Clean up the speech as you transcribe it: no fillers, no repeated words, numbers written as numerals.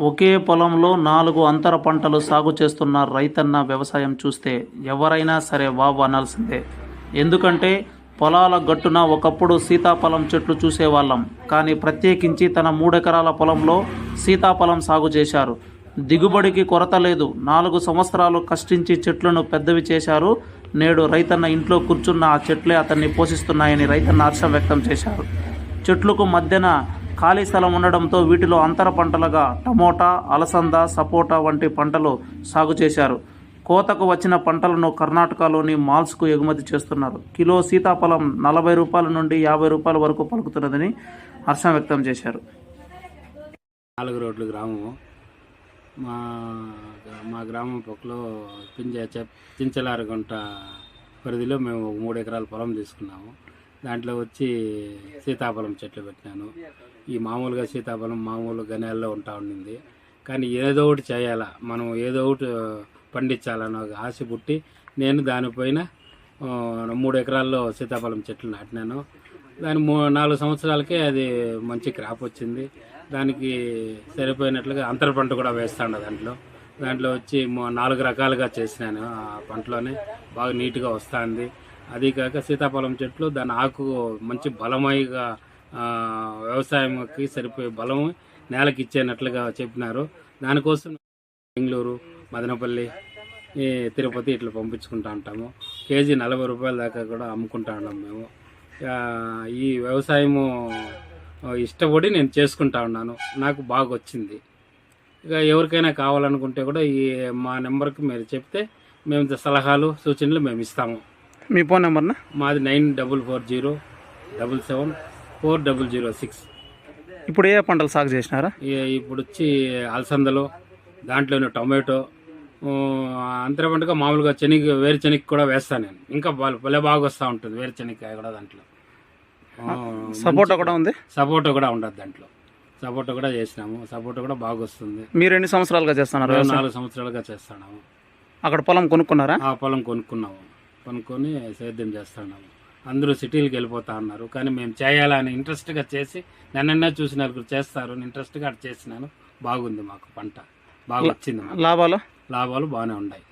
ఒకే పొలంలో 4 అంతర పంటలు సాగు చేస్తున్న రైతన్న వ్యవసాయం చూస్తే ఎవరైనా సరే వావ్ అనాల్సిందే. ఎందుకంటే పొలాల గట్టున ఒకప్పుడు సీతాఫలం చెట్లు చూసేవాళ్ళం, కానీ ప్రత్యేకించి తన 3 ఎకరాల పొలంలో సీతాఫలం సాగు చేశారు. దిగుబడికి కొరత లేదు. 4 సంవత్సరాలు కష్టించి చెట్లను పెద్దవి చేశారు. నేడు రైతన్న ఇంట్లో కూర్చున్న ఆ చెట్లే అతన్ని పోషిస్తున్నాయని రైతన్న హర్షం వ్యక్తం చేశారు. చెట్లకు మధ్యన ఖాళీ స్థలం ఉండడంతో వీటిలో అంతర పంటలుగా టమోటా, అలసంద, సపోటా వంటి పంటలు సాగు చేశారు. కోతకు వచ్చిన పంటలను కర్ణాటకలోని మాల్స్కు ఎగుమతి చేస్తున్నారు. కిలో సీతాఫలం 40 రూపాయల నుండి 50 రూపాయల వరకు పలుకుతున్నదని హర్షం వ్యక్తం చేశారు. 4 రోడ్లు గ్రామము. మా గ్రామం పక్కలో చించలారగుంట పరిధిలో మేము 3 ఎకరాల పొలం తీసుకున్నాము. దాంట్లో వచ్చి సీతాఫలం చెట్లు పెట్టినాను. ఈ మామూలుగా సీతాఫలం మామూలు గనేల్లో ఉంటా ఉండింది, కానీ ఏదో ఒకటి చేయాలా, మనం ఏదో ఒకటి పండించాలని ఒక ఆశ పుట్టి నేను దానిపైన 3 ఎకరాల్లో సీతాఫలం చెట్లు నాటినాను. దాని 4 సంవత్సరాలకే అది మంచి క్రాప్ వచ్చింది. దానికి సరిపోయినట్లుగా అంతర పంట కూడా వేస్తాను. దాంట్లో వచ్చి 4 రకాలుగా చేసినాను. ఆ పంటలోనే బాగా నీట్గా వస్తుంది. అది కాక సీతాఫలం చెట్లు దాని ఆకు మంచి బలమైగా వ్యవసాయంకి సరిపోయే బలం నేలకి ఇచ్చేనట్లుగా చెప్పినారు. దానికోసం బెంగళూరు, మదనపల్లి, తిరుపతి ఇట్లా పంపించుకుంటా ఉంటాము. కేజీ 40 రూపాయల దాకా కూడా అమ్ముకుంటా ఉన్నాము మేము. ఈ వ్యవసాయము ఇష్టపడి నేను చేసుకుంటా ఉన్నాను. నాకు బాగా వచ్చింది. ఇక ఎవరికైనా కావాలనుకుంటే కూడా మా నెంబర్కి మీరు చెప్తే మేము సలహాలు సూచనలు మేము ఇస్తాము. మీ ఫోన్ నెంబర్నా? మాది 9440 774006. ఇప్పుడు ఏ పంటలు సాగు చేసినారా? ఇప్పుడు వచ్చి అలసందలు, దాంట్లోనే టొమాటో, అంతర పంటగా మామూలుగా వేరుశనగ కూడా వేస్తాను నేను. ఇంకా భలే బాగా వస్తూ ఉంటుంది వేరుశనగకాయ కూడా. దాంట్లో సపోటా కూడా ఉంది. సపోటా కూడా ఉండదు దాంట్లో. సపోటా కూడా చేసినాము. సపోటా కూడా బాగా వస్తుంది. మీరు ఎన్ని సంవత్సరాలుగా చేస్తున్నారు? 4 సంవత్సరాలుగా చేస్తున్నాము. అక్కడ పొలం కొనుక్కున్నారా? ఆ పొలం కొనుక్కొని సేద్యం చేస్తున్నాము. అందరూ సిటీలకు వెళ్ళిపోతా ఉన్నారు, కానీ మేము చేయాలని ఇంట్రెస్ట్గా చేసి నన్నన్నా చూసి నలుగురు చేస్తారు ఇంట్రెస్ట్గా అటు చేసినాను. బాగుంది, మాకు పంట బాగా వచ్చింది. లాభాలు బాగానే ఉన్నాయి.